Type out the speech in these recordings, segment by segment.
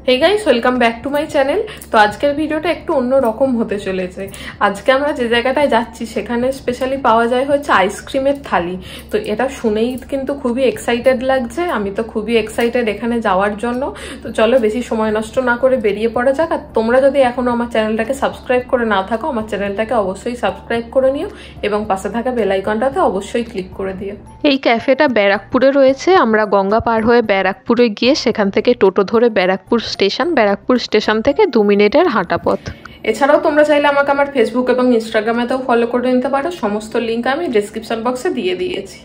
Hey guys welcome back to my channel. तो आजकल भिडियोटा একটু অন্য রকম হতে চলেছে। আজকে আমরা যে জায়গাটায় যাচ্ছি সেখানে স্পেশালি পাওয়া যায় হচ্ছে আইসক্রিমের থালি। তো এটা শুনেই কিন্তু খুবই এক্সাইটেড লাগছে, আমি তো খুবই এক্সাইটেড এখানে যাওয়ার জন্য। তো চলো বেশি সময় নষ্ট না করে বেরিয়ে পড়া যাক। আর তোমরা যদি এখনো আমার চ্যানেলটাকে সাবস্ক্রাইব করে না থাকো, আমার চ্যানেলটাকে অবশ্যই সাবস্ক্রাইব করে নিও এবং পাশে থাকা বেল আইকনটাতে অবশ্যই ক্লিক করে দিও। এই ক্যাফেটা ব্যারাকপুরে রয়েছে। আমরা গঙ্গা পার হয়ে ব্যারাকপুরে গিয়ে সেখান থেকে টোটো ধরে ব্যারাকপুর স্টেশন থেকে 2 মিনিটের হাঁটা পথ। এছাড়াও তোমরা চাইলে আমাকে আমার ফেসবুক এবং ইনস্টাগ্রামেতেও ফলো করে নিতে পারো। সমস্ত লিঙ্ক আমি ডেসক্রিপশন বক্সে দিয়ে দিয়েছি।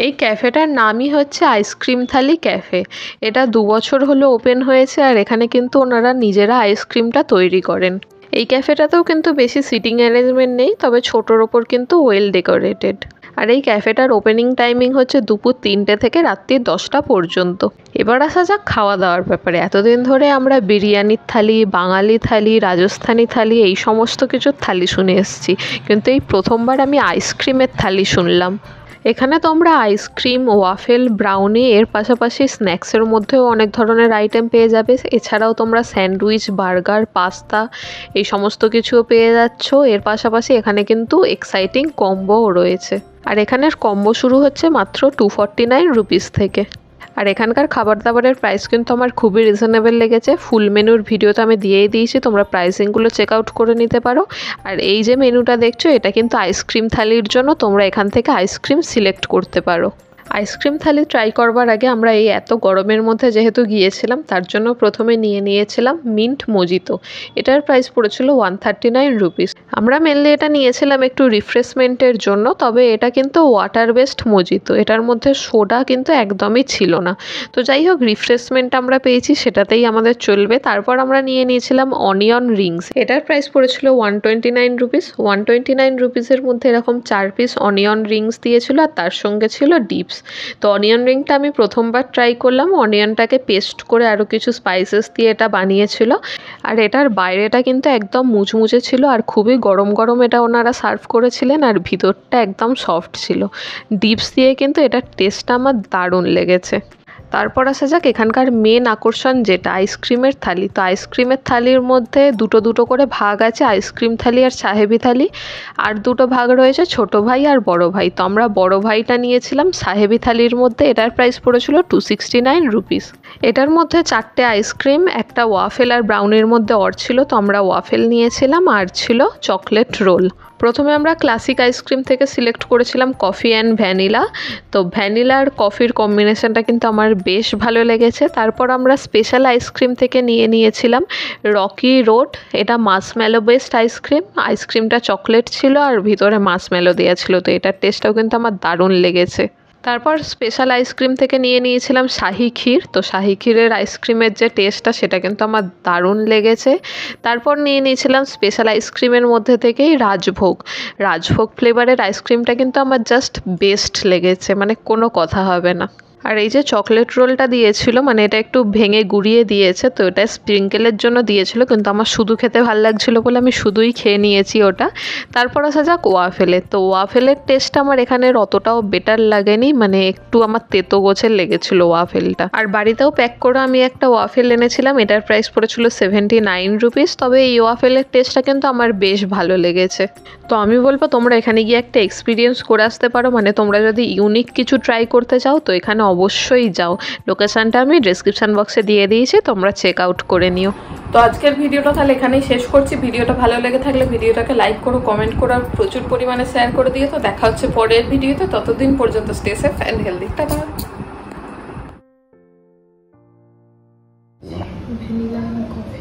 এই ক্যাফেটার নামই হচ্ছে আইসক্রিম থালি ক্যাফে। এটা 2 বছর হলো ওপেন হয়েছে আর এখানে কিন্তু ওনারা নিজেরা আইসক্রিমটা তৈরি করেন। এই ক্যাফেটাতেও কিন্তু বেশি সিটিং অ্যারেঞ্জমেন্ট নেই, তবে ছোটোর ওপর কিন্তু ওয়েল ডেকোরেটেড। আর এই ক্যাফেটার ওপেনিং টাইমিং হচ্ছে দুপুর 3টে থেকে রাত্রি 10টা পর্যন্ত। এবার আসা যাক খাওয়া দাওয়ার ব্যাপারে। এতদিন ধরে আমরা বিরিয়ানির থালি, বাঙালি থালি, রাজস্থানি থালি এই সমস্ত কিছুর থালি শুনে এসেছি, কিন্তু এই প্রথমবার আমি আইসক্রিমের থালি শুনলাম। এখানে তোমরা আইসক্রিম, ওয়াফেল, ব্রাউনি এর পাশাপাশি স্ন্যাক্সের মধ্যেও অনেক ধরনের আইটেম পেয়ে যাবে। এছাড়াও তোমরা স্যান্ডউইচ, বার্গার, পাস্তা এই সমস্ত কিছুও পেয়ে যাচ্ছ। এর পাশাপাশি এখানে কিন্তু এক্সাইটিং কম্বোও রয়েছে। আর এখানের কম্বো শুরু হচ্ছে মাত্র 249 রুপিস থেকে। আর এখানকার খাবার দাবারের প্রাইস কিন্তু আমার খুবই রিজনেবল লেগেছে। ফুল মেনুর ভিডিও তো আমি দিয়েই দিয়েছি, তোমরা প্রাইসিংগুলো চেক আউট করে নিতে পারো। আর এই যে মেনুটা দেখছো এটা কিন্তু আইসক্রিম থালির জন্য, তোমরা এখান থেকে আইসক্রিম সিলেক্ট করতে পারো। আইসক্রিম থালি ট্রাই করবার আগে আমরা এই এত গরমের মধ্যে যেহেতু গিয়েছিলাম তার জন্য প্রথমে নিয়েছিলাম মিন্ট মজিতো। এটার প্রাইস পড়েছিল 139 রুপিস। আমরা মেনলি এটা নিয়েছিলাম একটু রিফ্রেশমেন্টের জন্য, তবে এটা কিন্তু ওয়াটার বেসড মজিতো, এটার মধ্যে সোডা কিন্তু একদমই ছিল না। তো যাই হোক, রিফ্রেশমেন্ট আমরা পেয়েছি সেটাতেই আমাদের চলবে। তারপর আমরা নিয়েছিলাম অনিয়ন রিংস। এটার প্রাইস পড়েছিল 129 রুপিস। 129 রুপিসের মধ্যে এরকম 4 পিস অনিয়ন রিংস দিয়েছিল আর তার সঙ্গে ছিল ডিপস। তো অনিয়ন রিংটা আমি প্রথমবার ট্রাই করলাম। অনিয়নটাকে পেস্ট করে আরও কিছু স্পাইসেস দিয়ে এটা বানিয়েছিল। আর এটার বাইরেটা কিন্তু একদম মুচমুচে ছিল আর খুবই গরম গরম এটা ওনারা সার্ভ করেছিলেন, আর ভিতরটা একদম সফট ছিল। ডিপস দিয়ে কিন্তু এটার টেস্টটা আমার দারুণ লেগেছে। তারপর আসা যাক এখানকার মেন আকর্ষণ যেটা আইসক্রিমের থালি। তো আইসক্রিমের থালির মধ্যে দুটো করে ভাগ আছে, আইসক্রিম থালি আর সাহেবি থালি। আর 2টো ভাগ রয়েছে ছোট ভাই আর বড় ভাই। তো আমরা বড় ভাইটা নিয়েছিলাম সাহেবি থালির মধ্যে। এটার প্রাইস পড়েছিল 269 রুপিস। এটার মধ্যে 4টে আইসক্রিম, একটা ওয়াফেল আর ব্রাউনির মধ্যে ছিল। তো আমরা ওয়াফেল নিয়েছিলাম আর ছিল চকলেট রোল। প্রথমে আমরা ক্লাসিক আইসক্রিম থেকে সিলেক্ট করেছিলাম কফি অ্যান্ড ভ্যানিলা। তো ভ্যানিলা আর কফির কম্বিনেশনটা কিন্তু আমার বেশ ভালো লেগেছে। তারপর আমরা স্পেশাল আইসক্রিম থেকে নিয়েছিলাম রকি রোড। এটা মার্শম্যালো বেসড আইসক্রিম। আইসক্রিমটা চকলেট ছিল আর ভিতরে মার্শম্যালো দেওয়া ছিল। তো এটার টেস্টটাও কিন্তু আমার দারুণ লেগেছে। তারপর স্পেশাল আইসক্রিম থেকে নিয়েছিলাম শাহি ক্ষীর। তো শাহি ক্ষীরের আইসক্রিমের যে টেস্টটা সেটা কিন্তু আমার দারুণ লেগেছে। তারপর নিয়েছিলাম স্পেশাল আইসক্রিমের মধ্যে থেকেই রাজভোগ ফ্লেভারের আইসক্রিমটা কিন্তু আমার জাস্ট বেস্ট লেগেছে, মানে কোনো কথা হবে না। আর এই যে চকলেট রোলটা দিয়েছিল, মানে এটা একটু ভেঙে গুঁড়িয়ে দিয়েছে, তো এটা স্প্রিঙ্কেলের জন্য দিয়েছিল, কিন্তু আমার শুধু খেতে ভালো লাগছিল বলে আমি শুধুই খেয়ে নিয়েছি ওটা। তারপর আসা যাক ওয়াফেলে। তো ওয়াফেলের টেস্টটা আমার এখানের অতটাও বেটার লাগেনি, মানে একটু আমার তেতো গোছের লেগেছিল ওয়াফেলটা। আর বাড়িতেও প্যাক করে আমি একটা ওয়াফেল এনেছিলাম। এটার প্রাইস পড়েছিল 79 রুপিস। তবে এই ওয়াফেলের টেস্টটা কিন্তু আমার বেশ ভালো লেগেছে। তো আমি বলবো তোমরা এখানে গিয়ে একটা এক্সপিরিয়েন্স করে আসতে পারো। মানে তোমরা যদি ইউনিক কিছু ট্রাই করতে চাও তো এখানে অবশ্যই যাও। লোকেশনটা আমি ডেসক্রিপশন বক্সে দিয়ে দিয়েছি, তোমরা চেক আউট করে নিও। তো আজকের ভিডিওটা তাহলে এখানেই শেষ করছি। ভিডিওটা ভালো লেগে থাকলে ভিডিওটাকে লাইক করো, কমেন্ট করো আর প্রচুর পরিমাণে শেয়ার করে দিও। তো দেখা হচ্ছে পরের ভিডিওতে। ততদিন পর্যন্ত stay safe and healthy. Tata. Vanilla coffee.